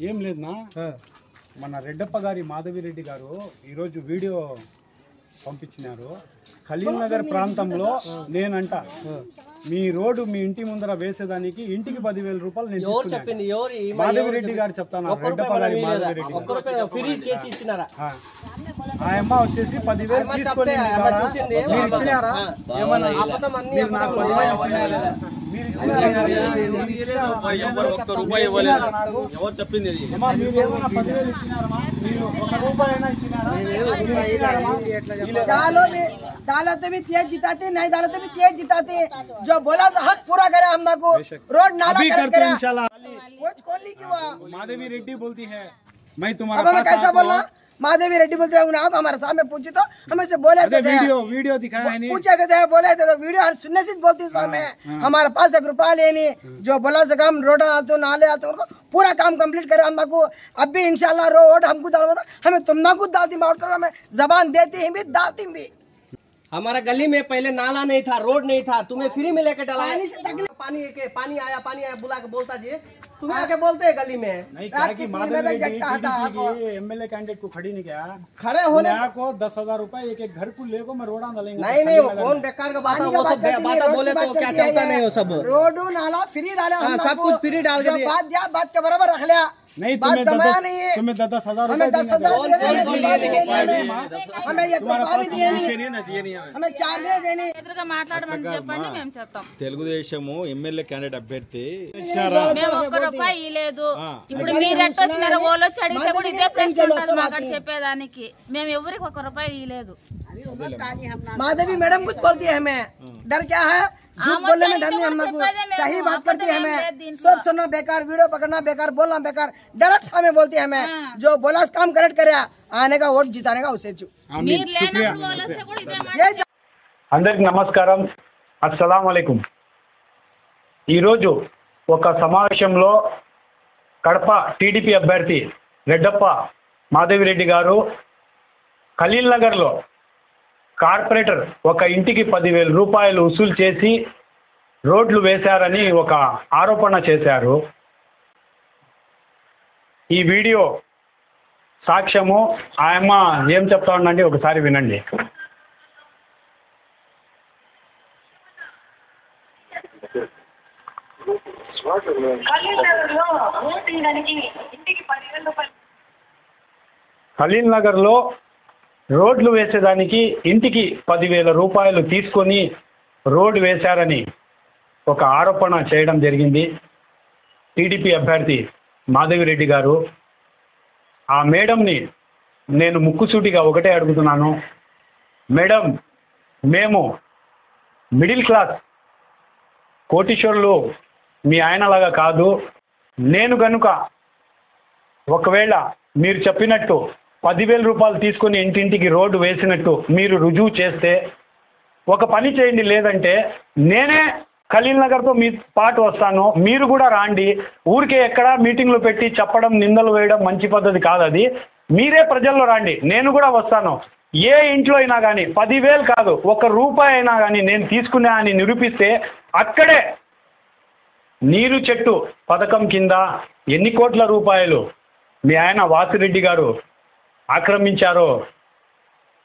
ఏం లేదన్నా మన రెడ్డప్ప గారి మాధవిరెడ్డి గారు ఈరోజు వీడియో పంపించినారు. ఖలీల్ నగర్ ప్రాంతంలో నేనంట మీ రోడ్డు మీ ఇంటి ముందర వేసేదానికి ఇంటికి 10,000 రూపాయలు నేను మాధవిరెడ్డి గారు చెప్తాను. రెడ్డప్ప గారి మాధవిరెడ్డి ఆ అమ్మ వచ్చేసి 10,000 తీసుకొని ఇచ్చినారా? ఏమన్నా दालों तो भी तेज जिताते, नहीं दालों तो भी तेज जिताते। जो बोला तो हक पूरा करे हम को, रोड नाला करे इंशाल्लाह। माधवी रेड्डी बोलती है मैं तुम्हारा कैसा बोलना? माधवी रेड्डी बोलते हैं हमारे सामने पूछी तो हमें से बोले थे, वीडियो दिखाया है, पूछे थे बोले थे तो वीडियो सुनने से बोलती हमें हमारे पास 1 रुपया लेनी। जो बोला से काम रोड आते नाले आते पूरा काम कंप्लीट करे हमको। अब भी इंशाल्लाह रोड हमको डाल हमें तुम ना कुछ डालती माउट करो, हमें जबान देती ही भी डालती भी। हमारा गली में पहले नाला नहीं था, रोड नहीं था, तुम्हें फ्री में लेकर डाला। पानी आया बुला के बोलता जी तुम्हें आके बोलते हैं गली में नहीं एमएलए कैंडिडेट को खड़ी नहीं किया, खड़े होने को 10,000 रुपए एक घर को लेको मैं रोड डालेंगे। नहीं वो कौन बेकार का बात बोले तो क्या चलता नहीं हो। सब रोड नाला फ्री डाला, सब कुछ फ्री डाल के बात के बराबर रख लिया। नहीं तुम्हें 10,000 हमें 10,000 हमें 1 देने తెలుగుదేశము ఎమ్మెల్యే క్యాండిడేట్ అభ్యర్థి రూపాయి లేదు. ఇప్పుడు మీరు ఎట్ట వచ్చినారో వాళ్ళు వచ్చి అడిగితే కూడా ఇదే ప్రశ్న ఉంటుంది మాకు చెప్పేదానికి. మేము ఎవరికి 1 రూపాయి ఇవ్వలేదు. माधवी मैडम कुछ बोलती है हमें, डर क्या है? झूठ बोलने में डर नहीं हमको, सही बात करती है हमें। सब सुनना बेकार, वीडियो पकड़ना बेकार, बोलना बेकार, डायरेक्ट हमें बोलती है हमें। जो बोला काम करेक्ट करे आने का वोट जिताने का उसे అందరికి నమస్కారం, అస్సలాం వాలేకుం। ఈరోజు ఒక సమావేశంలో కడప టీడీపీ అభ్యర్థి రెడ్డప్ప మాధవిరెడ్డి గారు ఖలీల్ నగర్లో కార్పొరేటర్ ఒక ఇంటికి 10,000 రూపాయలు వసూలు చేసి రోడ్లు వేశారని ఒక ఆరోపణ చేశారు. ఈ వీడియో సాక్ష్యము ఆయమ్మ ఏం చెప్తా ఉండండి ఒకసారి వినండి. ఖలీల్ నగర్లో రోడ్లు వేసేదానికి ఇంటికి 10,000 రూపాయలు తీసుకొని రోడ్డు వేశారని ఒక ఆరోపణ చేయడం జరిగింది టీడీపీ అభ్యర్థి మాధవిరెడ్డి గారు. ఆ మేడంని నేను ముక్కుసూటిగా ఒకటే అడుగుతున్నాను, మేడం మేము మిడిల్ క్లాస్ కోటీశ్వరులు మీ ఆయనలాగా కాదు. నేను కనుక ఒకవేళ మీరు చెప్పినట్టు 10,000 రూపాయలు తీసుకొని ఇంటింటికి రోడ్డు వేసినట్టు మీరు రుజువు చేస్తే ఒక పని చేయండి, లేదంటే నేనే ఖలీల్ నగర్తో మీ పాటు వస్తాను, మీరు కూడా రాండి. ఊరికే ఎక్కడా మీటింగ్లు పెట్టి చెప్పడం నిందలు వేయడం మంచి పద్ధతి కాదు. అది మీరే ప్రజల్లో రాండి, నేను కూడా వస్తాను. ఏ ఇంట్లో అయినా కానీ 10,000 కాదు 1 రూపాయి అయినా కానీ నేను తీసుకున్నా అని నిరూపిస్తే అక్కడే నీరు చెట్టు పథకం కింద ఎన్ని కోట్ల రూపాయలు మీ ఆయన వాసిరెడ్డి గారు ఆక్రమించారో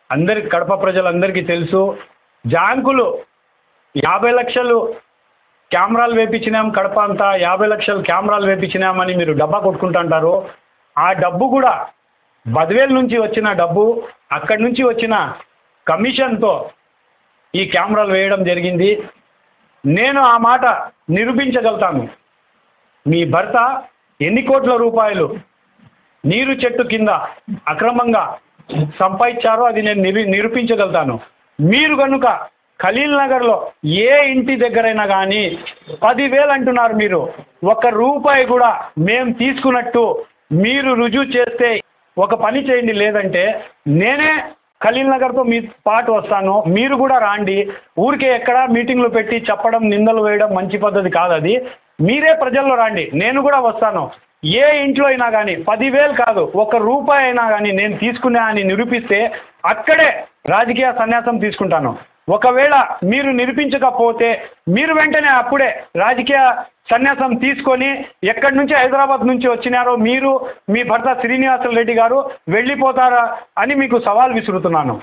అందరికి కడప ప్రజలందరికీ తెలుసు. జాంకులు 50 లక్షలు కెమెరాలు వేపించినాం, కడప అంతా 50 లక్షలు కెమెరాలు వేపించినామని మీరు డబ్బా కొట్టుకుంటుంటారు. ఆ డబ్బు కూడా 10,000 నుంచి వచ్చిన డబ్బు, అక్కడి నుంచి వచ్చిన కమిషన్తో ఈ కెమెరాలు వేయడం జరిగింది. నేను ఆ మాట నిరూపించగలుగుతాను. మీ భర్త ఎన్ని కోట్ల రూపాయలు నీరు చెట్టు కింద అక్రమంగా సంపాదించారో అది నేను నిరూపించగలుగుతాను. మీరు కనుక ఖలీల్ నగర్లో ఏ ఇంటి దగ్గరైనా కానీ 10,000 అంటున్నారు మీరు. ₹1 కూడా మేము తీసుకున్నట్టు మీరు రుజువు చేస్తే ఒక పని చేయండి, లేదంటే నేనే ఖలీల్ నగర్తో మీ పాటు వస్తాను, మీరు కూడా రాండి. ఊరికే ఎక్కడ మీటింగ్లు పెట్టి చెప్పడం, నిందలు వేయడం మంచి పద్ధతి కాదు అది. మీరే ప్రజల్లో రండి, నేను కూడా వస్తాను. ఏ ఇంట్లో అయినా కానీ 10,000 కాదు, ₹1 అయినా కానీ నేను తీసుకున్నా అని నిరూపిస్తే అక్కడే రాజకీయ సన్యాసం తీసుకుంటాను. ఒకవేళ మీరు నిరూపించకపోతే మీరు వెంటనే అప్పుడే రాజకీయ సన్యాసం తీసుకొని ఎక్కడి నుంచి హైదరాబాద్ నుంచి వచ్చినారో మీరు మీ భర్త శ్రీనివాసరెడ్డి గారు వెళ్ళిపోతారా అని మీకు సవాల్ విసురుతున్నాను.